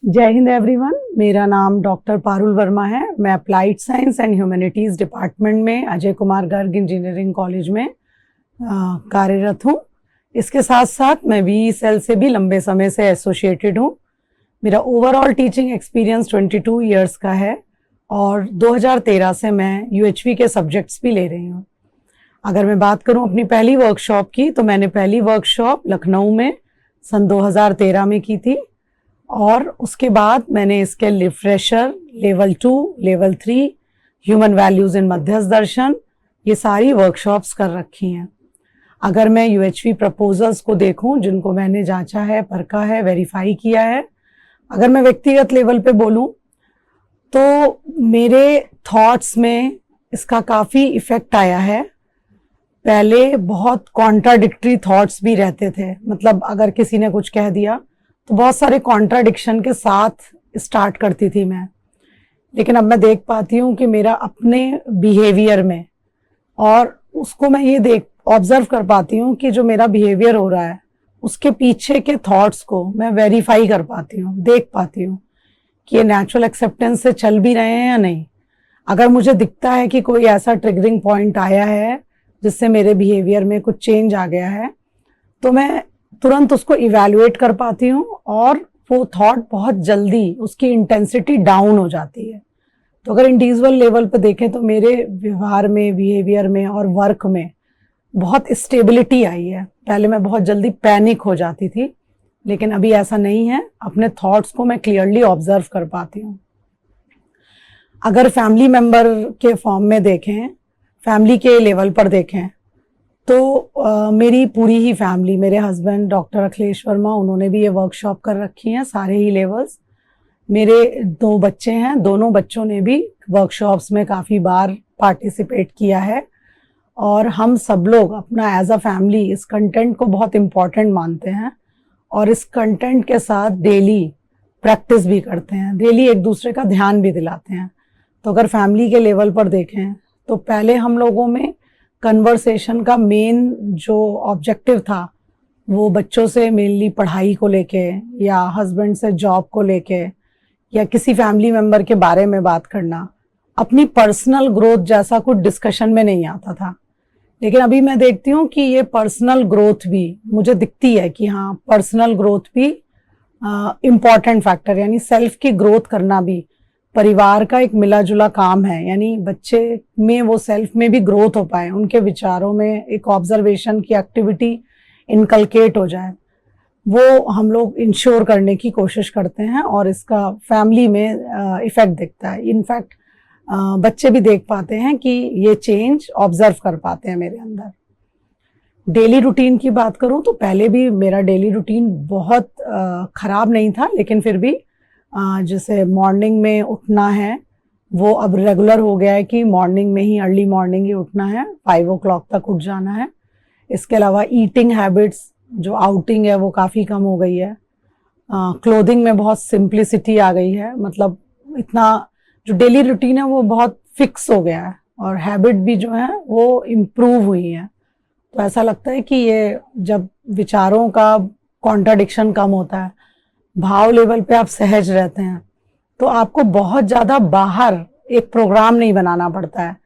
जय हिंद एवरीवन। मेरा नाम डॉक्टर पारुल वर्मा है। मैं applied science and humanities department में अजय कुमार गर्ग इंजीनियरिंग कॉलेज में कार्यरत हूँ। इसके साथ साथ मैं VE-सेल से भी लंबे समय से एसोसिएटेड हूँ। मेरा ओवरऑल टीचिंग एक्सपीरियंस 22 इयर्स का है और 2013 से मैं UHV के सब्जेक्ट्स भी ले रही हूँ। अगर मैं बात करूँ अपनी पहली वर्कशॉप की, तो मैंने पहली वर्कशॉप लखनऊ में सन 2013 में की थी और उसके बाद मैंने इसके refresher, level 2, level 3, human values इन मध्यस्थ दर्शन, ये सारी वर्कशॉप्स कर रखी हैं। अगर मैं UHV प्रपोजल्स को देखूं जिनको मैंने जांचा है, परखा है, वेरीफाई किया है, अगर मैं व्यक्तिगत लेवल पे बोलूं तो मेरे थॉट्स में इसका काफ़ी इफ़ेक्ट आया है। पहले बहुत कॉन्ट्राडिक्टरी थॉट्स भी रहते थे, मतलब अगर किसी ने कुछ कह दिया तो बहुत सारे कॉन्ट्राडिक्शन के साथ स्टार्ट करती थी मैं। लेकिन अब मैं देख पाती हूँ कि मेरा अपने बिहेवियर में, और उसको मैं ये ऑब्जर्व कर पाती हूँ कि जो मेरा बिहेवियर हो रहा है उसके पीछे के थॉट्स को मैं वेरीफाई कर पाती हूँ, देख पाती हूँ कि ये नेचुरल एक्सेप्टेंस से चल भी रहे हैं या नहीं। अगर मुझे दिखता है कि कोई ऐसा ट्रिगरिंग पॉइंट आया है जिससे मेरे बिहेवियर में कुछ चेंज आ गया है, तो मैं तुरंत उसको इवैल्यूएट कर पाती हूँ और वो थॉट बहुत जल्दी उसकी इंटेंसिटी डाउन हो जाती है। तो अगर इंडिविजुअल लेवल पे देखें तो मेरे व्यवहार में, बिहेवियर में और वर्क में बहुत स्टेबिलिटी आई है। पहले मैं बहुत जल्दी पैनिक हो जाती थी, लेकिन अभी ऐसा नहीं है। अपने थॉट्स को मैं क्लियरली ऑब्जर्व कर पाती हूँ। अगर फैमिली मेंबर के फॉर्म में देखें, फैमिली के लेवल पर देखें, तो मेरी पूरी ही फैमिली, मेरे हस्बैंड डॉक्टर अखिलेश वर्मा, उन्होंने भी ये वर्कशॉप कर रखी हैं, सारे ही लेवल्स। मेरे 2 बच्चे हैं, दोनों बच्चों ने भी वर्कशॉप्स में काफ़ी बार पार्टिसिपेट किया है और हम सब लोग अपना एज अ फैमिली इस कंटेंट को बहुत इम्पॉर्टेंट मानते हैं और इस कंटेंट के साथ डेली प्रैक्टिस भी करते हैं, डेली एक दूसरे का ध्यान भी दिलाते हैं। तो अगर फैमिली के लेवल पर देखें तो पहले हम लोगों में कन्वर्सेशन का मेन जो ऑब्जेक्टिव था वो बच्चों से मेनली पढ़ाई को लेके, या हस्बैंड से जॉब को लेके, या किसी फैमिली मेंबर के बारे में बात करना, अपनी पर्सनल ग्रोथ जैसा कुछ डिस्कशन में नहीं आता था। लेकिन अभी मैं देखती हूँ कि ये पर्सनल ग्रोथ भी मुझे दिखती है कि हाँ, पर्सनल ग्रोथ भी इम्पॉर्टेंट फैक्टर, यानी सेल्फ की ग्रोथ करना भी परिवार का एक मिला जुला काम है। यानी बच्चे में वो सेल्फ में भी ग्रोथ हो पाए, उनके विचारों में एक ऑब्जर्वेशन की एक्टिविटी इनकलकेट हो जाए, वो हम लोग इंश्योर करने की कोशिश करते हैं और इसका फैमिली में इफेक्ट दिखता है। इनफैक्ट बच्चे भी देख पाते हैं कि ये चेंज ऑब्जर्व कर पाते हैं मेरे अंदर। डेली रूटीन की बात करूं तो पहले भी मेरा डेली रूटीन बहुत ख़राब नहीं था, लेकिन फिर भी जैसे मॉर्निंग में उठना है वो अब रेगुलर हो गया है कि मॉर्निंग में ही, अर्ली मॉर्निंग ही उठना है, 5 o'clock तक उठ जाना है। इसके अलावा ईटिंग हैबिट्स, जो आउटिंग है वो काफ़ी कम हो गई है। क्लोथिंग में बहुत सिंप्लिसिटी आ गई है, मतलब इतना जो डेली रूटीन है वो बहुत फिक्स हो गया है और हैबिट भी जो है वो इम्प्रूव हुई है। तो ऐसा लगता है कि ये जब विचारों का कॉन्ट्राडिक्शन कम होता है, भाव लेवल पे आप सहज रहते हैं, तो आपको बहुत ज़्यादा बाहर एक प्रोग्राम नहीं बनाना पड़ता है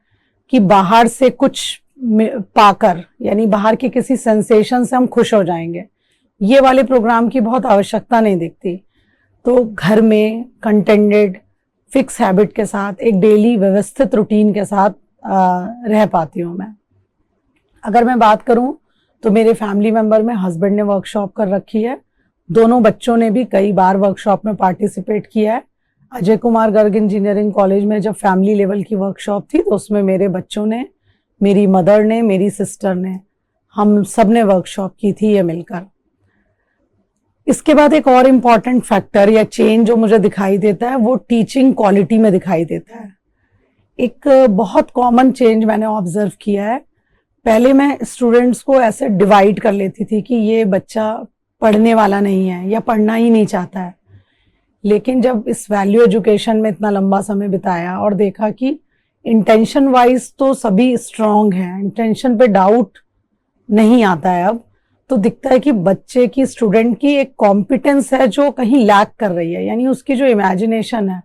कि बाहर से कुछ पाकर, यानी बाहर के किसी सेंसेशन से हम खुश हो जाएंगे, ये वाले प्रोग्राम की बहुत आवश्यकता नहीं दिखती। तो घर में कंटेंटेड फिक्स हैबिट के साथ, एक डेली व्यवस्थित रूटीन के साथ रह पाती हूँ मैं। अगर मैं बात करूँ तो मेरे फैमिली मेंबर में हस्बैंड ने वर्कशॉप कर रखी है, दोनों बच्चों ने भी कई बार वर्कशॉप में पार्टिसिपेट किया है। अजय कुमार गर्ग इंजीनियरिंग कॉलेज में जब फैमिली लेवल की वर्कशॉप थी तो उसमें मेरे बच्चों ने, मेरी मदर ने, मेरी सिस्टर ने, हम सब ने वर्कशॉप की थी ये मिलकर। इसके बाद एक और इम्पॉर्टेंट फैक्टर या चेंज जो मुझे दिखाई देता है वो टीचिंग क्वालिटी में दिखाई देता है। एक बहुत कॉमन चेंज मैंने ऑब्जर्व किया है। पहले मैं स्टूडेंट्स को ऐसे डिवाइड कर लेती थी कि ये बच्चा पढ़ने वाला नहीं है या पढ़ना ही नहीं चाहता है। लेकिन जब इस वैल्यू एजुकेशन में इतना लंबा समय बिताया और देखा कि इंटेंशन वाइज तो सभी स्ट्रांग हैं, इंटेंशन पे डाउट नहीं आता है अब, तो दिखता है कि बच्चे की, स्टूडेंट की एक कॉम्पिटेंस है जो कहीं लैक कर रही है, यानी उसकी जो इमेजिनेशन है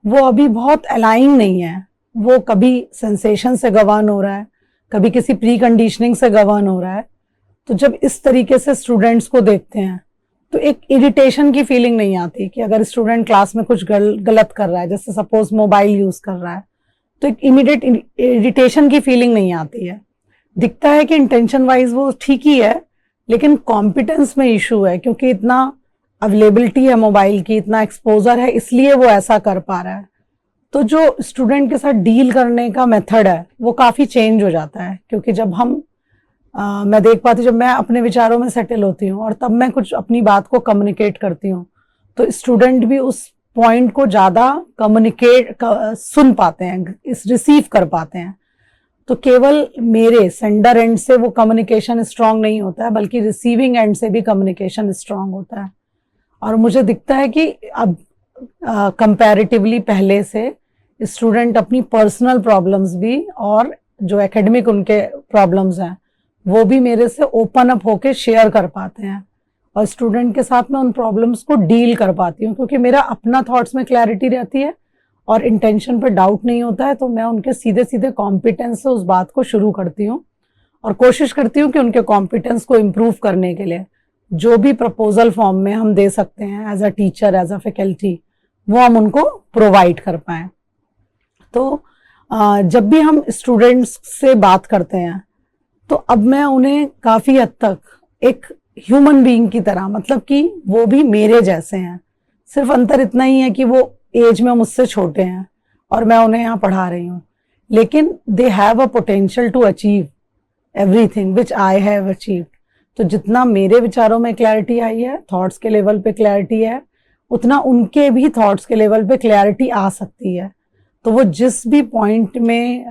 वो अभी बहुत अलाइन नहीं है। वो कभी सेंसेशन से गवर्न हो रहा है, कभी किसी प्री कंडीशनिंग से गवर्न हो रहा है। तो जब इस तरीके से स्टूडेंट्स को देखते हैं तो एक इरिटेशन की फीलिंग नहीं आती कि अगर स्टूडेंट क्लास में कुछ गलत कर रहा है, जैसे सपोज मोबाइल यूज कर रहा है, तो एक इमीडिएट इरिटेशन की फीलिंग नहीं आती है। दिखता है कि इंटेंशन वाइज वो ठीक ही है, लेकिन कॉम्पिटेंस में इशू है, क्योंकि इतना अवेलेबिलिटी है मोबाइल की, इतना एक्सपोजर है, इसलिए वो ऐसा कर पा रहा है। तो जो स्टूडेंट के साथ डील करने का मेथड है वो काफ़ी चेंज हो जाता है, क्योंकि जब मैं देख पाती, जब मैं अपने विचारों में सेटल होती हूँ और तब मैं कुछ अपनी बात को कम्युनिकेट करती हूँ, तो स्टूडेंट भी उस पॉइंट को ज़्यादा सुन पाते हैं, रिसीव कर पाते हैं। तो केवल मेरे सेंडर एंड से वो कम्युनिकेशन स्ट्रांग नहीं होता है, बल्कि रिसीविंग एंड से भी कम्युनिकेशन स्ट्रांग होता है। और मुझे दिखता है कि अब कंपैरेटिवली पहले से स्टूडेंट अपनी पर्सनल प्रॉब्लम्स भी और जो एकेडमिक उनके प्रॉब्लम्स हैं वो भी मेरे से ओपन अप होके शेयर कर पाते हैं, और स्टूडेंट के साथ मैं उन प्रॉब्लम्स को डील कर पाती हूँ, क्योंकि मेरा अपना थॉट्स में क्लैरिटी रहती है और इंटेंशन पर डाउट नहीं होता है। तो मैं उनके सीधे सीधे कॉम्पिटेंस से उस बात को शुरू करती हूँ और कोशिश करती हूँ कि उनके कॉम्पिटेंस को इम्प्रूव करने के लिए जो भी प्रपोजल फॉर्म में हम दे सकते हैं as a teacher, as a faculty, वो हम उनको प्रोवाइड कर पाएँ। तो जब भी हम स्टूडेंट्स से बात करते हैं तो अब मैं उन्हें काफ़ी हद तक एक ह्यूमन बीइंग की तरह, मतलब कि वो भी मेरे जैसे हैं, सिर्फ अंतर इतना ही है कि वो एज में मुझसे छोटे हैं और मैं उन्हें यहाँ पढ़ा रही हूँ, लेकिन they have a potential to achieve everything which I have achieved. तो जितना मेरे विचारों में क्लैरिटी आई है, थॉट्स के लेवल पे क्लैरिटी है, उतना उनके भी थॉट्स के लेवल पे क्लैरिटी आ सकती है। तो वो जिस भी पॉइंट में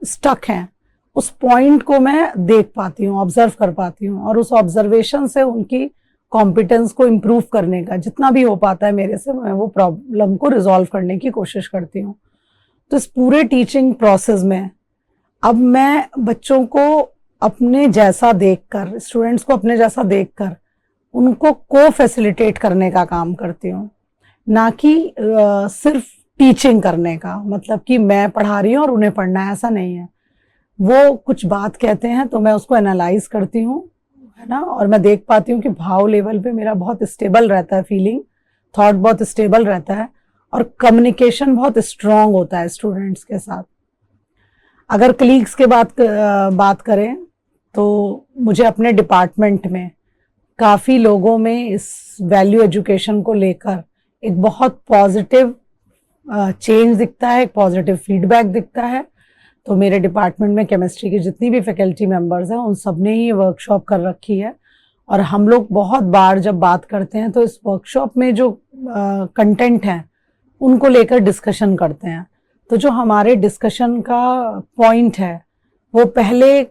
स्टक हैं, उस पॉइंट को मैं देख पाती हूँ, ऑब्जर्व कर पाती हूँ, और उस ऑब्जर्वेशन से उनकी कॉम्पिटेंस को इम्प्रूव करने का जितना भी हो पाता है मेरे से, मैं वो प्रॉब्लम को रिजॉल्व करने की कोशिश करती हूँ। तो इस पूरे टीचिंग प्रोसेस में अब मैं बच्चों को अपने जैसा देखकर, स्टूडेंट्स को अपने जैसा देखकर उनको को फैसिलिटेट करने का काम करती हूँ, ना कि सिर्फ टीचिंग करने का, मतलब कि मैं पढ़ा रही हूँ और उन्हें पढ़ना है, ऐसा नहीं है। वो कुछ बात कहते हैं तो मैं उसको एनालाइज करती हूँ, है ना, और मैं देख पाती हूँ कि भाव लेवल पे मेरा बहुत स्टेबल रहता है, फीलिंग, थॉट बहुत स्टेबल रहता है, और कम्युनिकेशन बहुत स्ट्रांग होता है स्टूडेंट्स के साथ। अगर कलीग्स के बात करें तो मुझे अपने डिपार्टमेंट में काफ़ी लोगों में इस वैल्यू एजुकेशन को लेकर एक बहुत पॉजिटिव चेंज दिखता है, एक पॉजिटिव फीडबैक दिखता है। तो मेरे डिपार्टमेंट में केमिस्ट्री की जितनी भी फैकल्टी मेंबर्स हैं उन सब ने ही वर्कशॉप कर रखी है, और हम लोग बहुत बार जब बात करते हैं तो इस वर्कशॉप में जो कंटेंट हैं उनको लेकर डिस्कशन करते हैं। तो जो हमारे डिस्कशन का पॉइंट है वो पहले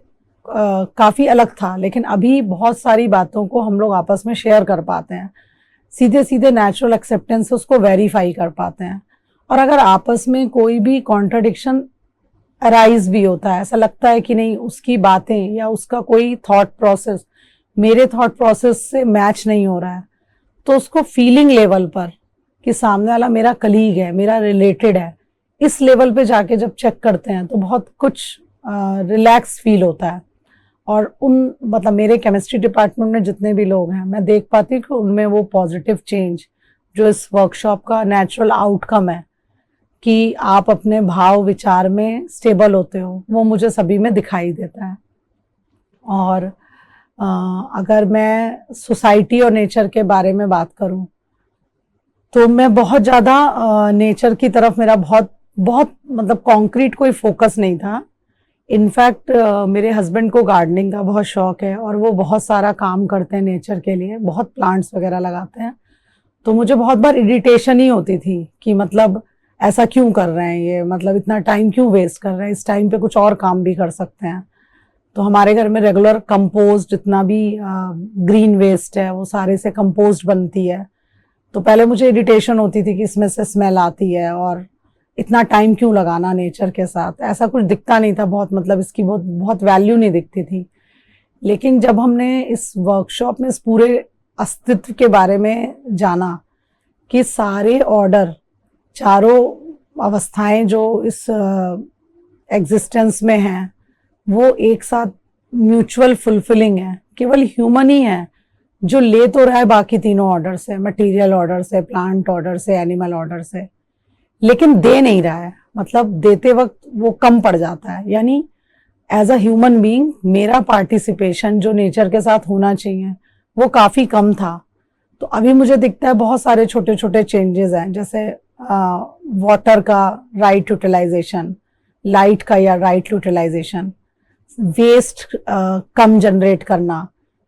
काफ़ी अलग था, लेकिन अभी बहुत सारी बातों को हम लोग आपस में शेयर कर पाते हैं, सीधे सीधे नेचुरल एक्सेप्टेंस से उसको वेरीफाई कर पाते हैं। और अगर आपस में कोई भी कॉन्ट्रडिक्शन अराइज भी होता है, ऐसा लगता है कि नहीं उसकी बातें या उसका कोई थॉट प्रोसेस मेरे थॉट प्रोसेस से मैच नहीं हो रहा है, तो उसको फीलिंग लेवल पर कि सामने वाला मेरा कलीग है, मेरा रिलेटेड है, इस लेवल पे जाके जब चेक करते हैं तो बहुत कुछ रिलैक्स फील होता है। और मतलब मेरे केमिस्ट्री डिपार्टमेंट में जितने भी लोग हैं, मैं देख पाती हूँ कि उनमें वो पॉजिटिव चेंज जो इस वर्कशॉप का नेचुरल आउटकम है कि आप अपने भाव विचार में स्टेबल होते हो, वो मुझे सभी में दिखाई देता है। और अगर मैं सोसाइटी और नेचर के बारे में बात करूं तो मैं बहुत ज़्यादा नेचर की तरफ मेरा बहुत मतलब कॉन्क्रीट कोई फोकस नहीं था। इनफैक्ट मेरे हस्बैंड को गार्डनिंग का बहुत शौक है और वो बहुत सारा काम करते हैं नेचर के लिए, बहुत प्लांट्स वगैरह लगाते हैं। तो मुझे बहुत बार इरिटेशन ही होती थी कि मतलब ऐसा क्यों कर रहे हैं ये, मतलब इतना टाइम क्यों वेस्ट कर रहे हैं, इस टाइम पे कुछ और काम भी कर सकते हैं। तो हमारे घर में रेगुलर कंपोस्ट, जितना भी ग्रीन वेस्ट है वो सारे से कंपोस्ट बनती है। तो पहले मुझे इरिटेशन होती थी कि इसमें से स्मेल आती है और इतना टाइम क्यों लगाना नेचर के साथ, ऐसा कुछ दिखता नहीं था बहुत, मतलब इसकी बहुत वैल्यू नहीं दिखती थी। लेकिन जब हमने इस वर्कशॉप में इस पूरे अस्तित्व के बारे में जाना कि सारे ऑर्डर, चारों अवस्थाएं जो इस एग्जिस्टेंस में हैं वो एक साथ म्यूचुअल फुलफिलिंग है, केवल ह्यूमन ही है जो ले तो रहा है बाकी तीनों ऑर्डर से, मटेरियल ऑर्डर से, प्लांट ऑर्डर से, एनिमल ऑर्डर से, लेकिन दे नहीं रहा है। मतलब देते वक्त वो कम पड़ जाता है। यानी एज अ ह्यूमन बीइंग मेरा पार्टिसिपेशन जो नेचर के साथ होना चाहिए वो काफ़ी कम था। तो अभी मुझे दिखता है बहुत सारे छोटे छोटे चेंजेस हैं, जैसे वाटर का राइट यूटिलाइजेशन, लाइट का या राइट यूटिलाइजेशन, वेस्ट कम जनरेट करना,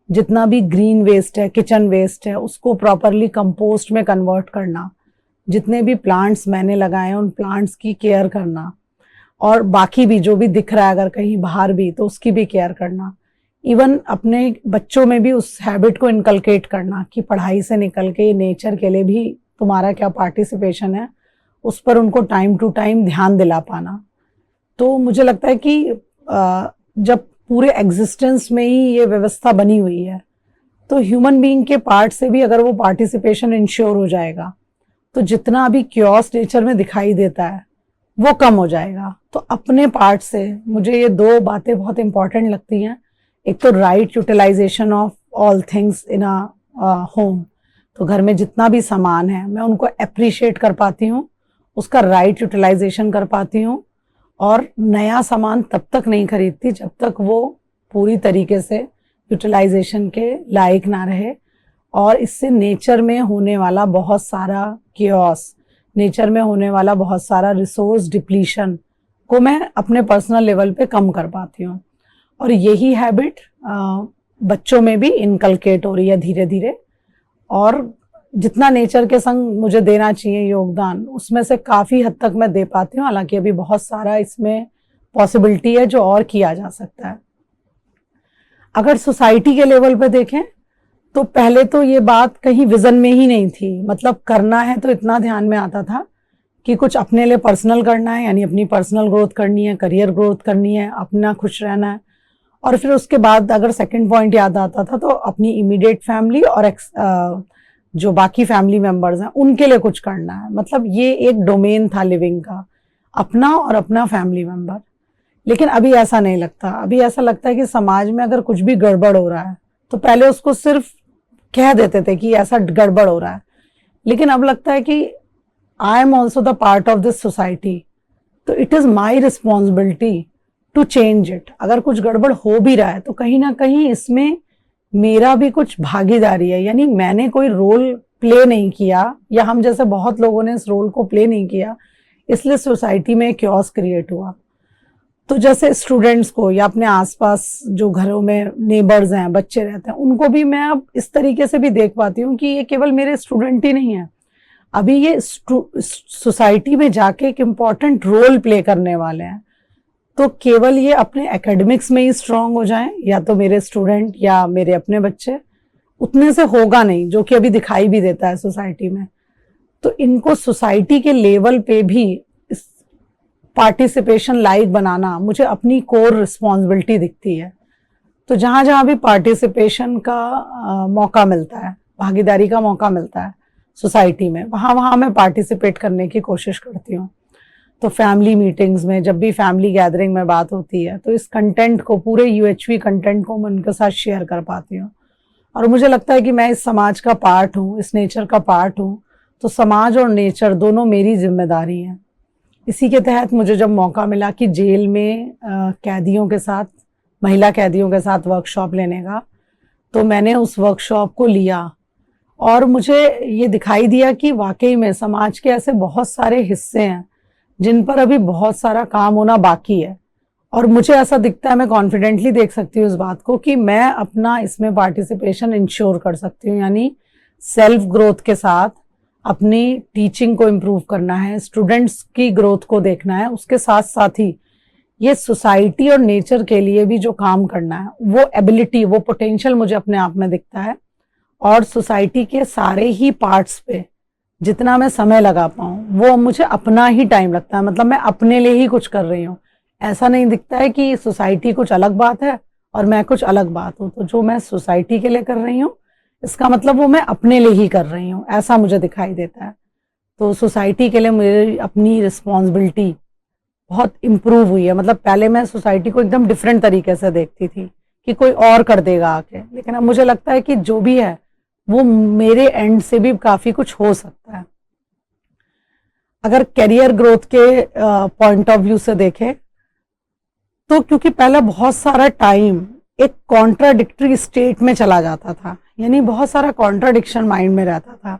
जितना भी ग्रीन वेस्ट है, किचन वेस्ट है, उसको प्रॉपरली कंपोस्ट में कन्वर्ट करना, जितने भी प्लांट्स मैंने लगाए हैं उन प्लांट्स की केयर करना, और बाकी भी जो भी दिख रहा है अगर कहीं बाहर भी तो उसकी भी केयर करना। इवन अपने बच्चों में भी उस हैबिट को इनकलकेट करना कि पढ़ाई से निकल के नेचर के लिए भी तुम्हारा क्या पार्टिसिपेशन है, उस पर उनको टाइम टू टाइम ध्यान दिला पाना। तो मुझे लगता है कि जब पूरे एग्जिस्टेंस में ही ये व्यवस्था बनी हुई है तो ह्यूमन बीइंग के पार्ट से भी अगर वो पार्टिसिपेशन इंश्योर हो जाएगा तो जितना अभी क्योस नेचर में दिखाई देता है वो कम हो जाएगा। तो अपने पार्ट से मुझे ये दो बातें बहुत इंपॉर्टेंट लगती हैं। एक तो right utilisation of all things in a home, तो घर में जितना भी सामान है मैं उनको अप्रिशिएट कर पाती हूँ, उसका राइट यूटिलाइजेशन कर पाती हूँ, और नया सामान तब तक नहीं खरीदती जब तक वो पूरी तरीके से यूटिलाइजेशन के लायक ना रहे। और इससे नेचर में होने वाला बहुत सारा कियोस, नेचर में होने वाला बहुत सारा रिसोर्स डिप्लीशन को मैं अपने पर्सनल लेवल पे कम कर पाती हूँ। और यही हैबिट बच्चों में भी इनकलकेट हो रही है धीरे धीरे। और जितना नेचर के संग मुझे देना चाहिए योगदान, उसमें से काफ़ी हद तक मैं दे पाती हूँ। हालांकि अभी बहुत सारा इसमें पॉसिबिलिटी है जो और किया जा सकता है। अगर सोसाइटी के लेवल पे देखें तो पहले तो ये बात कहीं विजन में ही नहीं थी। मतलब करना है तो इतना ध्यान में आता था कि कुछ अपने लिए पर्सनल करना है, यानी अपनी पर्सनल ग्रोथ करनी है, करियर ग्रोथ करनी है, अपना खुश रहना है। और फिर उसके बाद अगर सेकंड पॉइंट याद आता था तो अपनी इमीडिएट फैमिली और जो बाकी फैमिली मेंबर्स हैं उनके लिए कुछ करना है। मतलब ये एक डोमेन था लिविंग का, अपना और अपना फैमिली मेंबर। लेकिन अभी ऐसा नहीं लगता। अभी ऐसा लगता है कि समाज में अगर कुछ भी गड़बड़ हो रहा है तो पहले उसको सिर्फ कह देते थे कि ऐसा गड़बड़ हो रहा है, लेकिन अब लगता है कि I am also the part of this society, तो it is my responsibility to change it. अगर कुछ गड़बड़ हो भी रहा है तो कहीं ना कहीं इसमें मेरा भी कुछ भागीदारी है, यानी मैंने कोई रोल प्ले नहीं किया, या हम जैसे बहुत लोगों ने इस रोल को प्ले नहीं किया, इसलिए सोसाइटी में क्योस क्रिएट हुआ। तो जैसे स्टूडेंट्स को या अपने आसपास जो घरों में नेबर्स हैं, बच्चे रहते हैं, उनको भी मैं अब इस तरीके से भी देख पाती हूँ कि ये केवल मेरे स्टूडेंट ही नहीं है, अभी ये सोसाइटी में जाके एक इम्पॉर्टेंट रोल प्ले करने वाले हैं। तो केवल ये अपने एकेडमिक्स में ही स्ट्रांग हो जाएं या तो मेरे स्टूडेंट या मेरे अपने बच्चे, उतने से होगा नहीं, जो कि अभी दिखाई भी देता है सोसाइटी में। तो इनको सोसाइटी के लेवल पे भी पार्टिसिपेशन लाइक बनाना मुझे अपनी कोर रिस्पॉन्सिबिलिटी दिखती है। तो जहाँ जहाँ भी पार्टिसिपेशन का मौका मिलता है, भागीदारी का मौका मिलता है सोसाइटी में, वहाँ वहाँ मैं पार्टिसिपेट करने की कोशिश करती हूँ। तो फैमिली मीटिंग्स में जब भी फैमिली गैदरिंग में बात होती है तो इस कंटेंट को, पूरे यूएचवी कंटेंट को मैं उनके साथ शेयर कर पाती हूँ। और मुझे लगता है कि मैं इस समाज का पार्ट हूँ, इस नेचर का पार्ट हूँ, तो समाज और नेचर दोनों मेरी जिम्मेदारी हैं। इसी के तहत मुझे जब मौका मिला कि जेल में कैदियों के साथ, महिला कैदियों के साथ वर्कशॉप लेने का, तो मैंने उस वर्कशॉप को लिया और मुझे ये दिखाई दिया कि वाकई में समाज के ऐसे बहुत सारे हिस्से हैं जिन पर अभी बहुत सारा काम होना बाकी है। और मुझे ऐसा दिखता है, मैं कॉन्फिडेंटली देख सकती हूँ इस बात को कि मैं अपना इसमें पार्टिसिपेशन इंश्योर कर सकती हूँ। यानी सेल्फ ग्रोथ के साथ अपनी टीचिंग को इम्प्रूव करना है, स्टूडेंट्स की ग्रोथ को देखना है, उसके साथ साथ ही ये सोसाइटी और नेचर के लिए भी जो काम करना है, वो एबिलिटी, वो पोटेंशियल मुझे अपने आप में दिखता है। और सोसाइटी के सारे ही पार्ट्स पे जितना मैं समय लगा पाऊँ वो मुझे अपना ही टाइम लगता है। मतलब मैं अपने लिए ही कुछ कर रही हूँ, ऐसा नहीं दिखता है कि सोसाइटी कुछ अलग बात है और मैं कुछ अलग बात हूँ। तो जो मैं सोसाइटी के लिए कर रही हूँ, इसका मतलब वो मैं अपने लिए ही कर रही हूँ, ऐसा मुझे दिखाई देता है। तो सोसाइटी के लिए मेरी अपनी रिस्पॉन्सिबिलिटी बहुत इम्प्रूव हुई है। मतलब पहले मैं सोसाइटी को एकदम डिफरेंट तरीके से देखती थी कि कोई और कर देगा आके, लेकिन अब मुझे लगता है कि जो भी है वो मेरे एंड से भी काफ़ी कुछ हो सकता है। अगर करियर ग्रोथ के पॉइंट ऑफ व्यू से देखें तो क्योंकि पहले बहुत सारा टाइम एक कॉन्ट्राडिक्टरी स्टेट में चला जाता था, यानी बहुत सारा कॉन्ट्राडिक्शन माइंड में रहता था।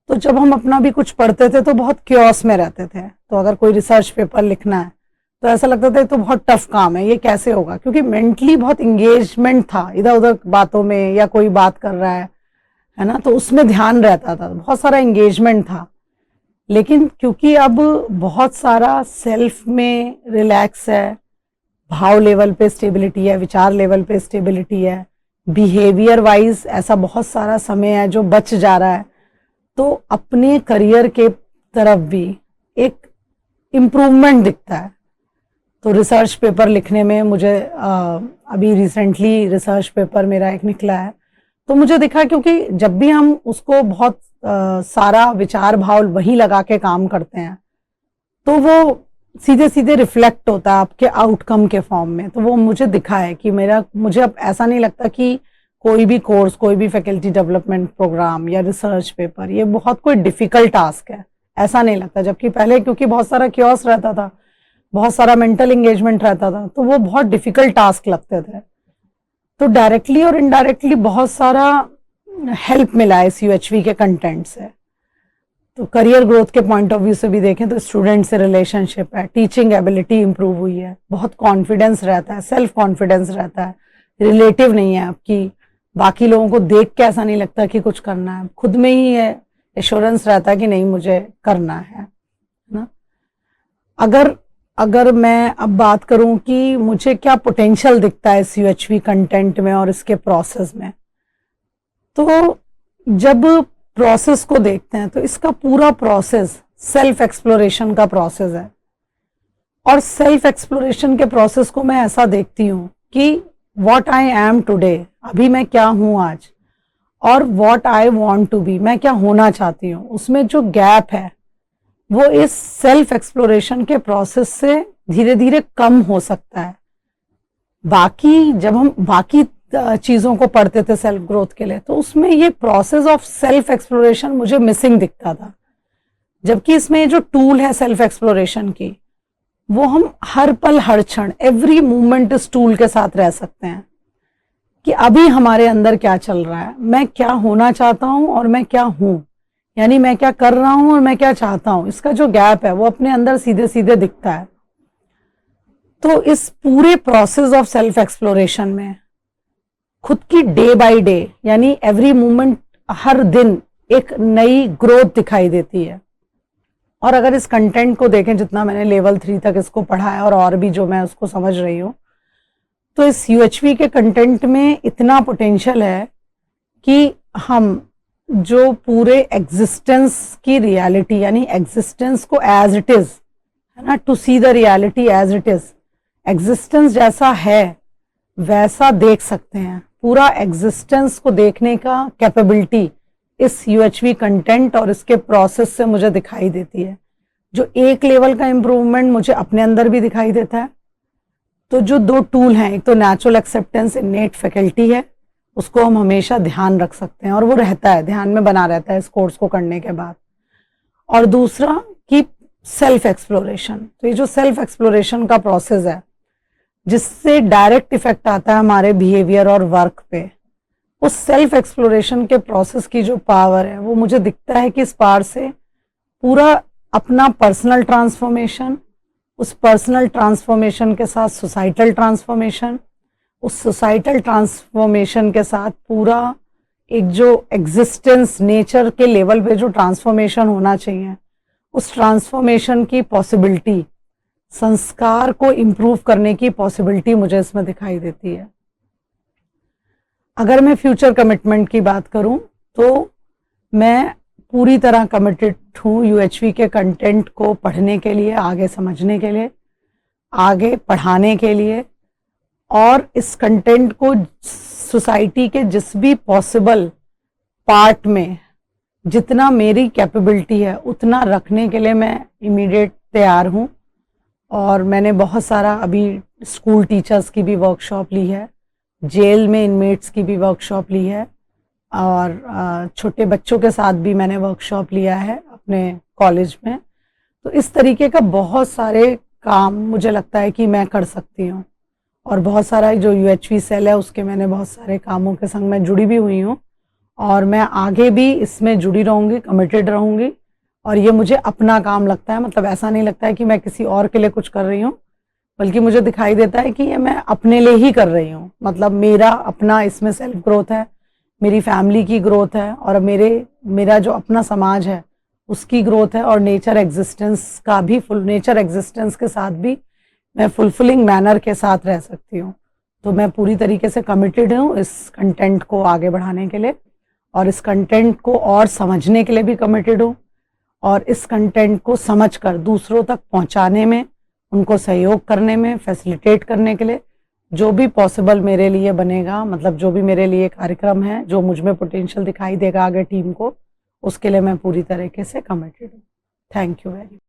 तो जब हम अपना भी कुछ पढ़ते थे तो बहुत क्योस में रहते थे। तो अगर कोई रिसर्च पेपर लिखना है तो ऐसा लगता था ये तो बहुत टफ काम है, ये कैसे होगा, क्योंकि मेंटली बहुत इंगेजमेंट था इधर उधर बातों में, या कोई बात कर रहा है ना, तो उसमें ध्यान रहता था, बहुत सारा इंगेजमेंट था। लेकिन क्योंकि अब बहुत सारा सेल्फ में रिलैक्स है, भाव लेवल पे स्टेबिलिटी है, विचार लेवल पे स्टेबिलिटी है, बिहेवियर वाइज ऐसा बहुत सारा समय है जो बच जा रहा है, तो अपने करियर के तरफ भी एक इम्प्रूवमेंट दिखता है। तो रिसर्च पेपर लिखने में मुझे अभी रिसेंटली रिसर्च पेपर मेरा एक निकला है, तो मुझे दिखा क्योंकि जब भी हम उसको बहुत सारा विचार भाव वही लगा के काम करते हैं तो वो सीधे सीधे रिफ्लेक्ट होता है आपके आउटकम के फॉर्म में। तो वो मुझे दिखा है कि मुझे अब ऐसा नहीं लगता कि कोई भी कोर्स, कोई भी फैकल्टी डेवलपमेंट प्रोग्राम या रिसर्च पेपर ये बहुत कोई डिफिकल्ट टास्क है, ऐसा नहीं लगता। जबकि पहले क्योंकि बहुत सारा क्योस रहता था, बहुत सारा मेंटल एंगेजमेंट रहता था, तो वो बहुत डिफिकल्ट टास्क लगते थे। तो डायरेक्टली और इनडायरेक्टली बहुत सारा हेल्प मिला है इस यूएचवी के कंटेंट से। तो करियर ग्रोथ के पॉइंट ऑफ व्यू से भी देखें तो स्टूडेंट से रिलेशनशिप है, टीचिंग एबिलिटी इंप्रूव हुई है, बहुत कॉन्फिडेंस रहता है, सेल्फ कॉन्फिडेंस रहता है, रिलेटिव नहीं है आपकी, बाकी लोगों को देख के ऐसा नहीं लगता कि कुछ करना है, खुद में ही है एश्योरेंस रहता है कि नहीं मुझे करना है ना। अगर मैं अब बात करूं कि मुझे क्या पोटेंशियल दिखता है इस यूएचवी कंटेंट में और इसके प्रोसेस में, तो जब प्रोसेस को देखते हैं तो इसका पूरा प्रोसेस सेल्फ एक्सप्लोरेशन का प्रोसेस है। और सेल्फ एक्सप्लोरेशन के प्रोसेस को मैं ऐसा देखती हूँ कि व्हाट आई एम टुडे, अभी मैं क्या हूँ आज, और what I want to be, मैं क्या होना चाहती हूँ, उसमें जो गैप है वो इस सेल्फ एक्सप्लोरेशन के प्रोसेस से धीरे धीरे कम हो सकता है। बाकी जब हम बाकी चीज़ों को पढ़ते थे सेल्फ ग्रोथ के लिए, तो उसमें ये प्रोसेस ऑफ सेल्फ एक्सप्लोरेशन मुझे मिसिंग दिखता था। जबकि इसमें जो टूल है सेल्फ एक्सप्लोरेशन की, वो हम हर पल हर क्षण एवरी मोमेंट इस टूल के साथ रह सकते हैं कि अभी हमारे अंदर क्या चल रहा है, मैं क्या होना चाहता हूँ और मैं क्या हूँ, यानी मैं क्या कर रहा हूँ और मैं क्या चाहता हूँ, इसका जो गैप है वो अपने अंदर सीधे सीधे दिखता है। तो इस पूरे प्रोसेस ऑफ सेल्फ एक्सप्लोरेशन में खुद की डे बाय डे यानी एवरी मोमेंट, हर दिन एक नई ग्रोथ दिखाई देती है। और अगर इस कंटेंट को देखें, जितना मैंने लेवल 3 तक इसको पढ़ा है और भी जो मैं उसको समझ रही हूँ, तो इस यूएचवी के कंटेंट में इतना पोटेंशियल है कि हम जो पूरे एग्जिस्टेंस की रियलिटी, यानी एग्जिस्टेंस को एज इट इज, है ना, to see the reality as it is, existence जैसा है वैसा देख सकते हैं। पूरा एग्जिस्टेंस को देखने का कैपेबिलिटी इस यूएचवी कंटेंट और इसके प्रोसेस से मुझे दिखाई देती है। जो एक लेवल का इम्प्रूवमेंट मुझे अपने अंदर भी दिखाई देता है। तो जो दो टूल हैं, एक तो नेचुरल एक्सेप्टेंस इनेट फैकल्टी है, उसको हम हमेशा ध्यान रख सकते हैं और वो रहता है, ध्यान में बना रहता है इस कोर्स को करने के बाद। और दूसरा कि सेल्फ एक्सप्लोरेशन, तो ये जो सेल्फ एक्सप्लोरेशन का प्रोसेस है जिससे डायरेक्ट इफेक्ट आता है हमारे बिहेवियर और वर्क पे, उस सेल्फ एक्सप्लोरेशन के प्रोसेस की जो पावर है वो मुझे दिखता है कि इस पावर से पूरा अपना पर्सनल ट्रांसफॉर्मेशन, उस पर्सनल ट्रांसफॉर्मेशन के साथ सोसाइटल ट्रांसफॉर्मेशन, उस सोसाइटल ट्रांसफॉर्मेशन के साथ पूरा एक जो एग्जिस्टेंस नेचर के लेवल पे जो ट्रांसफॉर्मेशन होना चाहिए, उस ट्रांसफॉर्मेशन की पॉसिबिलिटी, संस्कार को इम्प्रूव करने की पॉसिबिलिटी मुझे इसमें दिखाई देती है। अगर मैं फ्यूचर कमिटमेंट की बात करूं तो मैं पूरी तरह कमिटेड हूँ यूएचवी के कंटेंट को पढ़ने के लिए, आगे समझने के लिए, आगे पढ़ाने के लिए, और इस कंटेंट को सोसाइटी के जिस भी पॉसिबल पार्ट में जितना मेरी कैपेबिलिटी है उतना रखने के लिए मैं इमीडिएट तैयार हूँ। और मैंने बहुत सारा अभी स्कूल टीचर्स की भी वर्कशॉप ली है, जेल में इनमेट्स की भी वर्कशॉप ली है, और छोटे बच्चों के साथ भी मैंने वर्कशॉप लिया है अपने कॉलेज में। तो इस तरीके का बहुत सारे काम मुझे लगता है कि मैं कर सकती हूँ। और बहुत सारा जो UHV सेल है उसके मैंने बहुत सारे कामों के संग मैं जुड़ी भी हुई हूँ, और मैं आगे भी इसमें जुड़ी रहूँगी, कमिटेड रहूँगी। और ये मुझे अपना काम लगता है, मतलब ऐसा नहीं लगता है कि मैं किसी और के लिए कुछ कर रही हूँ, बल्कि मुझे दिखाई देता है कि ये मैं अपने लिए ही कर रही हूँ। मतलब मेरा अपना इसमें सेल्फ ग्रोथ है, मेरी फैमिली की ग्रोथ है, और मेरा जो अपना समाज है उसकी ग्रोथ है, और नेचर एग्जिस्टेंस का भी नेचर एग्जिस्टेंस के साथ भी मैं फुलफिलिंग मैनर के साथ रह सकती हूँ। तो मैं पूरी तरीके से कमिटेड हूँ इस कंटेंट को आगे बढ़ाने के लिए, और इस कंटेंट को और समझने के लिए भी कमिटेड हूँ, और इस कंटेंट को समझकर दूसरों तक पहुंचाने में, उनको सहयोग करने में, फैसिलिटेट करने के लिए जो भी पॉसिबल मेरे लिए बनेगा, मतलब जो भी मेरे लिए कार्यक्रम है, जो मुझ में पोटेंशियल दिखाई देगा आगे टीम को, उसके लिए मैं पूरी तरीके से कमिटेड हूँ। Thank you very much.